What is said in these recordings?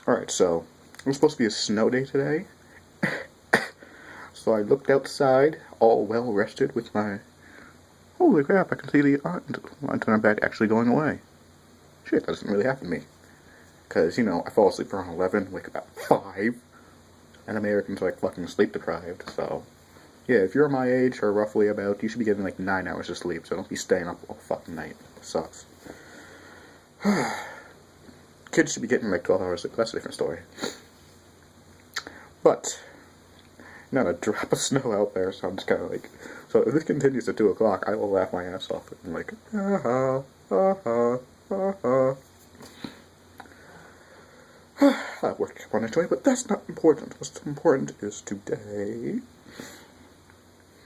Alright, so it was supposed to be a snow day today. So I looked outside, all well rested with my... Holy crap, I can see the antenna back actually going away. Shit, that doesn't really happen to me. Because, you know, I fall asleep around 11, wake up at 5, and Americans are like fucking sleep deprived, so... Yeah, if you're my age, or roughly about, you should be getting like 9 hours of sleep, so don't be staying up all fucking night. It sucks. Kids should be getting like 12 hours sleep, that's a different story. But, not a drop of snow out there, so I'm just kind of like... So if this continues at 2 o'clock, I will laugh my ass off. I'm like, ha ha, ha ha, ha ha. That worked one anyway, but that's not important. What's important is today...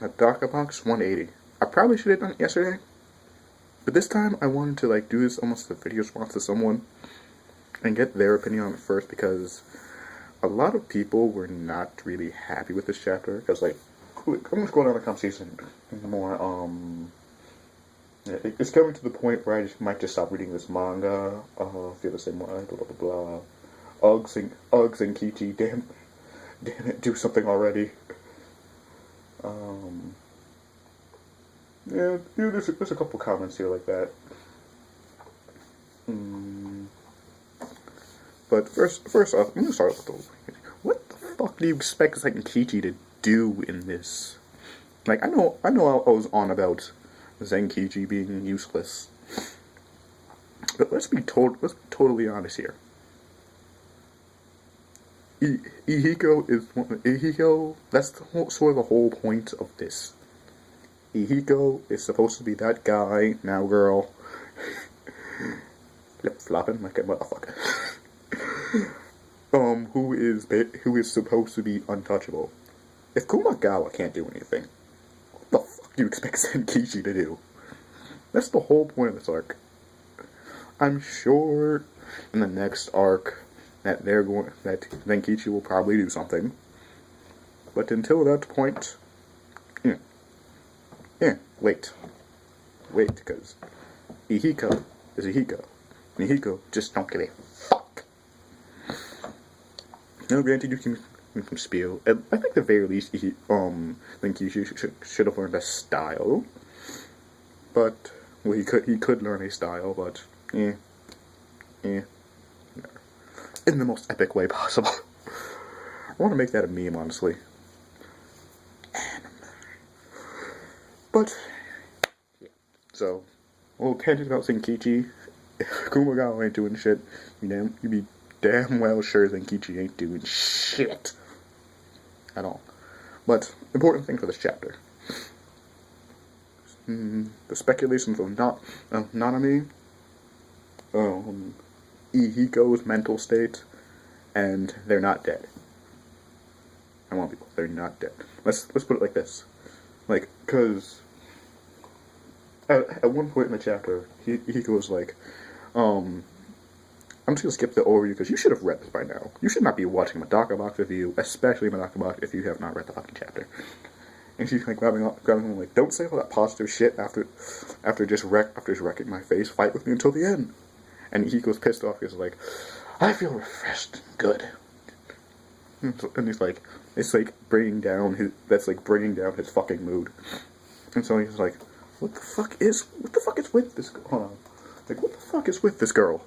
Medaka Box 180. I probably should have done it yesterday, but this time I wanted to like do this almost as a video response to someone and get their opinion on it first, because a lot of people were not really happy with this chapter. Because like, I'm just going down the conversation more. It's coming to the point where I might just stop reading this manga. Feel the same way. Blah blah blah. Uggs and Kichi. Damn it, do something already. Yeah, there's a couple comments here like that. But first off, I'm gonna start with what the fuck do you expect Zenkichi to do in this? Like, I know I was on about Zenkichi being useless, but let's be totally honest here. Ihiko, that's sort of the whole point of this. Ihiko is supposed to be that guy, now girl, flip-flopping like a motherfucker, who is supposed to be untouchable. If Kumagawa can't do anything, what the fuck do you expect Zenkichi to do? That's the whole point of this arc. I'm sure in the next arc that Zenkichi will probably do something. But until that point, wait, because Ihiko is Ihiko. And Ihiko just don't give a fuck. Now, granted, you can spiel. I think at the very least, Zenkichi should have learned a style. But, well, he could learn a style, but, in the most epic way possible. I want to make that a meme, honestly. But, yeah. So, little tangent about Zenkichi. If Kumagawa ain't doing shit, you be damn well sure Zenkichi ain't doing shit at all. But, important thing for this chapter. The speculations of Nienami, Ihiko's mental state, and they're not dead. I want people, they're not dead. Let's put it like this. Like, cause at one point in the chapter, Ihiko was like, I'm just gonna skip the overview because you should have read this by now. You should not be watching Medaka Box review, especially Medaka Box if you have not read the fucking chapter. And she's like grabbing him like, don't say all that positive shit after just wrecking my face. Fight with me until the end. And Ihiko's pissed off. He's like, I feel refreshed and good. And he's like, it's like bringing down his fucking mood. And so he's like, what the fuck is with this? Hold on. Like, what the fuck is with this girl?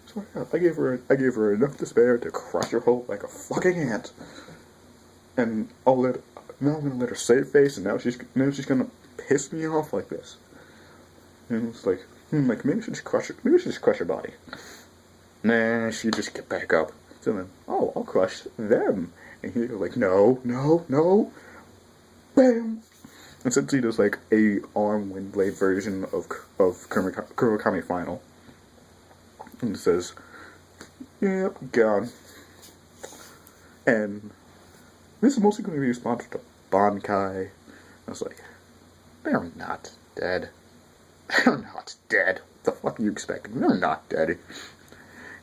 So yeah, I gave her enough despair to crush her hope like a fucking ant. And now I'm gonna let her save face, and now she's gonna piss me off like this. And it's like, maybe she just crush her body. Nah, she just get back up. So then, I'll crush them. And he's like, no, bam. And since he does like a arm wind blade version of Kurokami Final, and it says, yep, gone. And this is mostly going to be sponsored to Bankai. I was like, they're not dead. They're not dead. What the fuck are you expecting? They're not dead.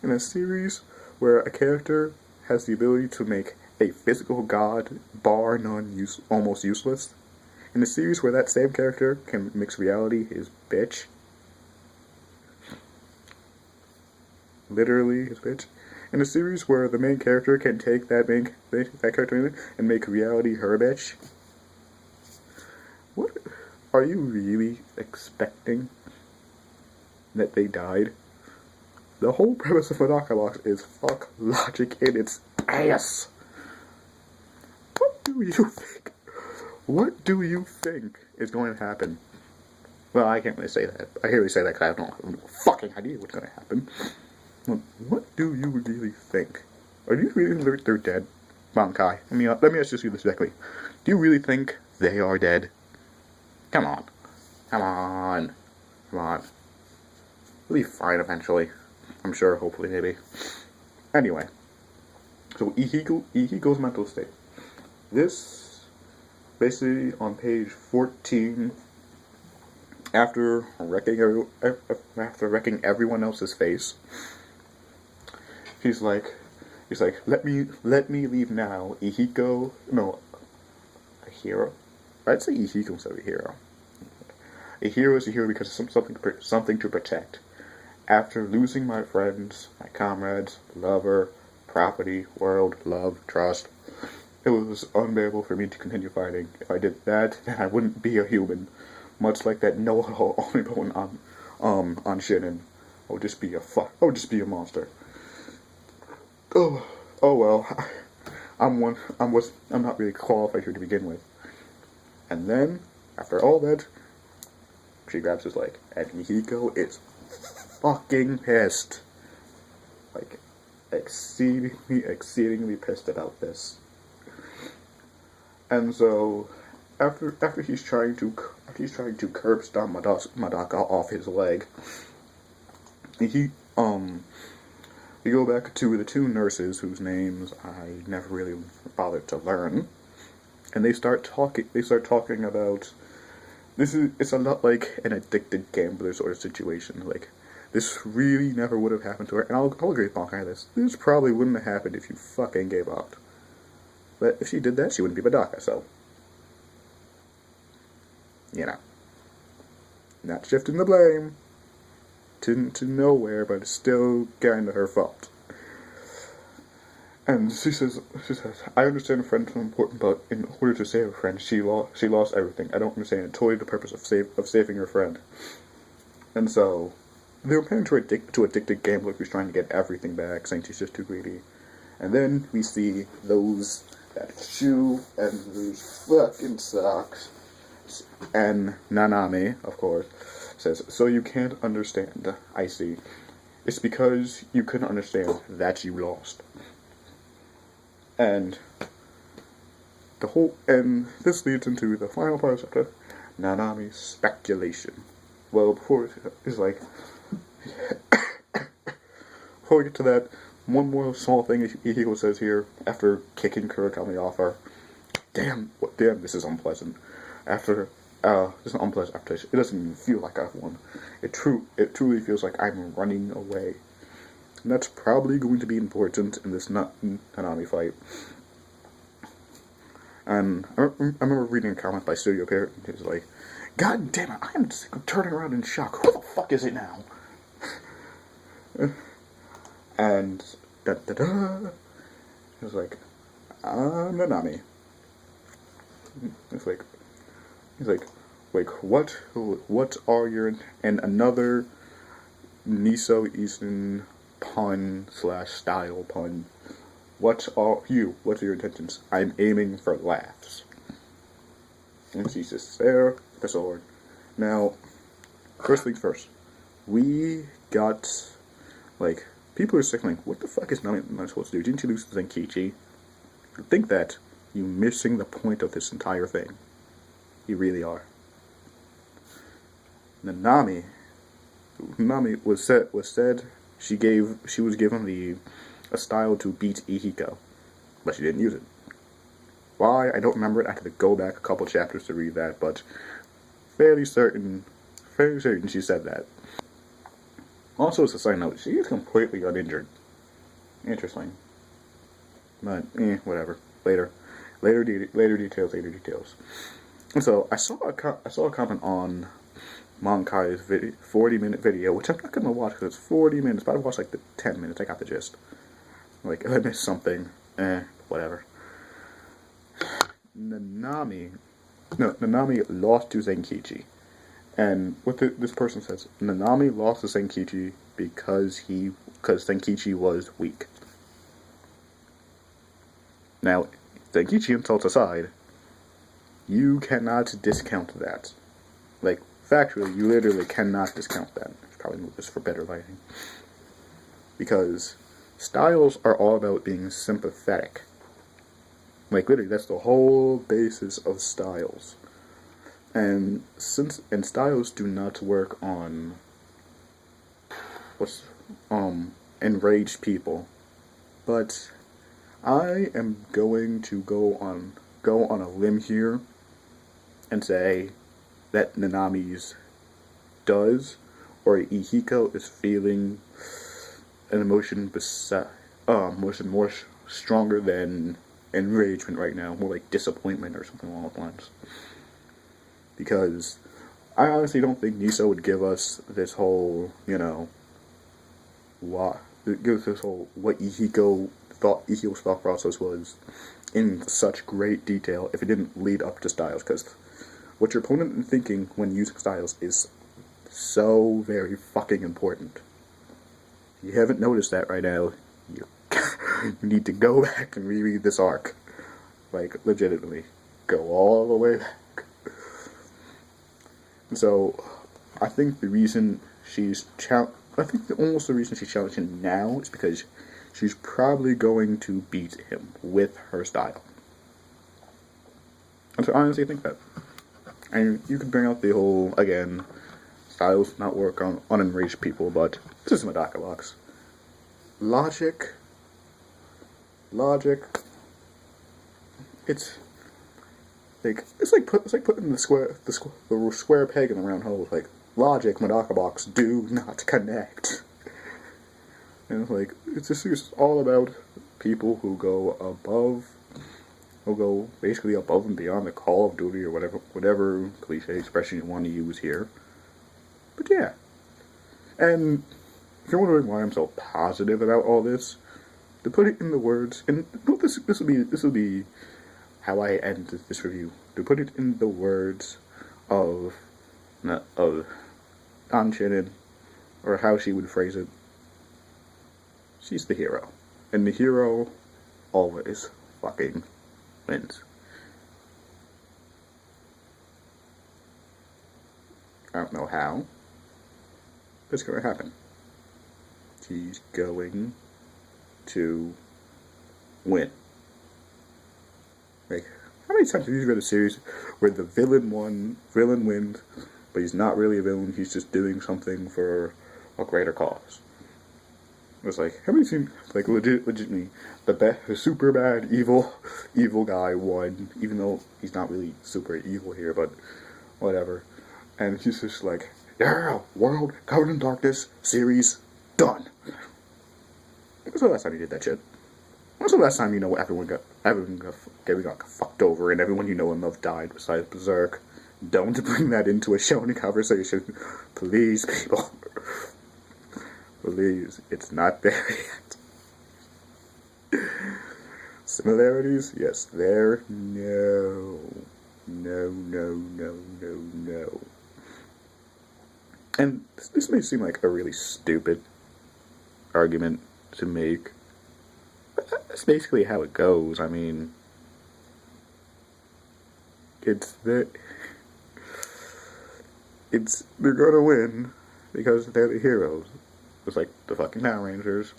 In a series where a character has the ability to make a physical god bar none almost useless, in a series where that same character can mix reality his bitch, Literally his bitch. In a series where the main character can take that character and make reality her bitch. What are you really expecting that they died? The whole premise of Medaka Box is fuck logic in its ass. What do you think? What do you think is going to happen? Well, I can't really say that. I can't really say that because I have no fucking idea what's going to happen. What do you really think? Are you really think they're dead? Bankai, let me ask you this directly. Do you really think they are dead? Come on. Come on. Come on. They'll be fine eventually. I'm sure, hopefully, maybe. Anyway. So, Ihiko's mental state. This, basically, on page 14, after wrecking everyone else's face, he's like, let me leave now. A hero. I'd say Ihiko instead of a hero. A hero is a hero because of something to protect. After losing my friends, my comrades, lover, property, world, love, trust, it was unbearable for me to continue fighting. If I did that, then I wouldn't be a human. Much like that know-it-all only bone on Shinin. I would just be a monster. Oh well. I'm not really qualified here to begin with. And then, after all that, she grabs his leg, and Ihiko is fucking pissed. Like, exceedingly pissed about this. And so, after he's trying to curb stomp Medaka off his leg, we go back to the two nurses whose names I never really bothered to learn, and they start talking about it's a lot like an addicted gambler sort of situation. Like, this really never would have happened to her, and I'll agree with Bankai this. This probably wouldn't have happened if you fucking gave up. But if she did that, she wouldn't be Medaka, so not shifting the blame to nowhere, but it's still kinda her fault. And she says, I understand a friend is important, but in order to save a friend, she lost everything. I don't understand totally the purpose of saving her friend. And so, they were planning to addicted gambler who's trying to get everything back, saying she's just too greedy. And then we see that shoe and those fucking socks. And Nienami, of course, says, so you can't understand. I see. It's because you couldn't understand that you lost. And this leads into the final part of the chapter, Nienami's speculation. Well, before we get to that, one more small thing Ihiko says here, after kicking Kurakami off her. Damn, this is unpleasant. This is an unpleasant aftertaste. It doesn't even feel like I've won. It truly feels like I'm running away. And that's probably going to be important in this Nienami fight. And I remember reading a comment by Studio Parrot, and he was like, God damn it, I am turning around in shock. Who the fuck is it now? And he was like, Nienami. He's like, what are your, and another Niso Easton pun / style pun. What's your intentions? I'm aiming for laughs. And she's just there with the sword. Now, first things first. We got, people are saying, what the fuck is Nienami supposed to do? Didn't you lose to Zenkichi? I think that you're missing the point of this entire thing. You really are. Nienami was said she was given a style to beat Ihiko, but she didn't use it. Why? I don't remember it. I had to go back a couple chapters to read that, but fairly certain she said that. Also, as a side note, she is completely uninjured. Interesting. But, whatever. Later details. And so, I saw a comment on Bankai's 40-minute video, which I'm not gonna watch because it's 40 minutes, but I watched like the 10 minutes. I got the gist. Like, if I missed something, whatever. Nienami lost to Zenkichi. And what this person says, Nienami lost to Zenkichi because Zenkichi was weak. Now, Zenkichi insults aside, you cannot discount that. Like, factually, you literally cannot discount that. I should probably move this for better lighting. Because styles are all about being sympathetic. Like, literally, that's the whole basis of styles. And styles do not work on enraged people. But I am going to go on a limb here and say that Nienami's does, or Ihiko is feeling an emotion more stronger than enragement right now, more like disappointment or something along those lines. Because I honestly don't think Niso would give us this whole, what Ihiko's thought process was in such great detail if it didn't lead up to styles, because what your opponent is thinking when using styles is so very fucking important. If you haven't noticed that right now, you need to go back and reread this arc. Like, legitimately. Go all the way back. So, I think the reason almost the reason she's challenging now is because she's probably going to beat him with her style. And so I honestly think that. And you could bring out the whole, again, styles not work on unenraged people, but this is a Medaka box. Logic, it's like putting the square peg in the round hole. Like, logic, Medaka box, do not connect. And it's just all about people who go basically above and beyond the Call of Duty or whatever cliche expression you want to use here. But yeah. And if you're wondering why I'm so positive about all this, to put it in the words, and this will be how I end this review. To put it in the words of Anchinin, or how she would phrase it, she's the hero. And the hero always fucking wins. I don't know how, but it's gonna happen. She's going to win. Like, how many times have you read a series where the villain wins, but he's not really a villain, he's just doing something for a greater cause? It's like, how many times, like, legitimately, the super bad, evil guy won, even though he's not really super evil here, but whatever. And he's just like, yeah, world covered in darkness, series, done. When's the last time you did that shit? When's the last time everyone got fucked over and everyone you know and love died besides Berserk? Don't bring that into a shonen conversation. Please, people. Please, it's not there yet. Similarities? Yes, there. No. And this may seem like a really stupid argument to make, but that's basically how it goes. I mean, they're gonna win because they're the heroes. It's like the fucking Power Rangers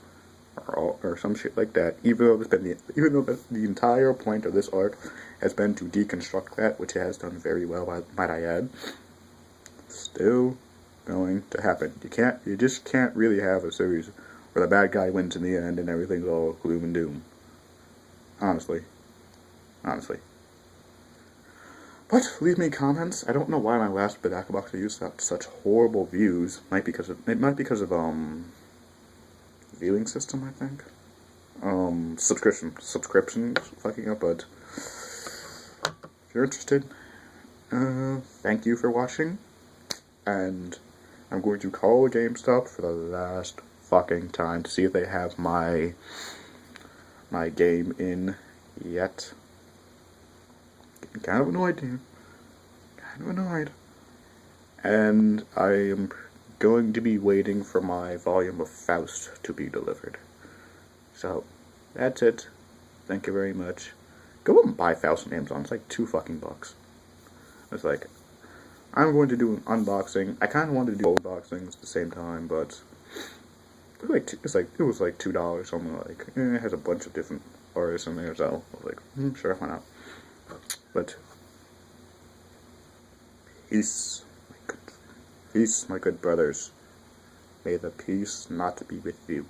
or some shit like that. Even though the entire point of this arc has been to deconstruct that, which it has done very well, might I add, still going to happen. You just can't really have a series where the bad guy wins in the end and everything's all gloom and doom. Honestly. But leave me comments. I don't know why my last Medaka box I used such horrible views. It might because of viewing system, I think. Subscriptions fucking up, but if you're interested, thank you for watching. and I'm going to call GameStop for the last fucking time to see if they have my game in yet. Getting kind of annoyed here. Kind of annoyed. And I am going to be waiting for my volume of Faust to be delivered. So, that's it. Thank you very much. Go and buy Faust on Amazon. It's like $2 fucking bucks. It's like, I'm going to do an unboxing. I kind of wanted to do unboxings at the same time, but it was like $2. So I'm like, it has a bunch of different artists in there, so I was like, sure, why not? But peace, my good brothers. May the peace not be with you.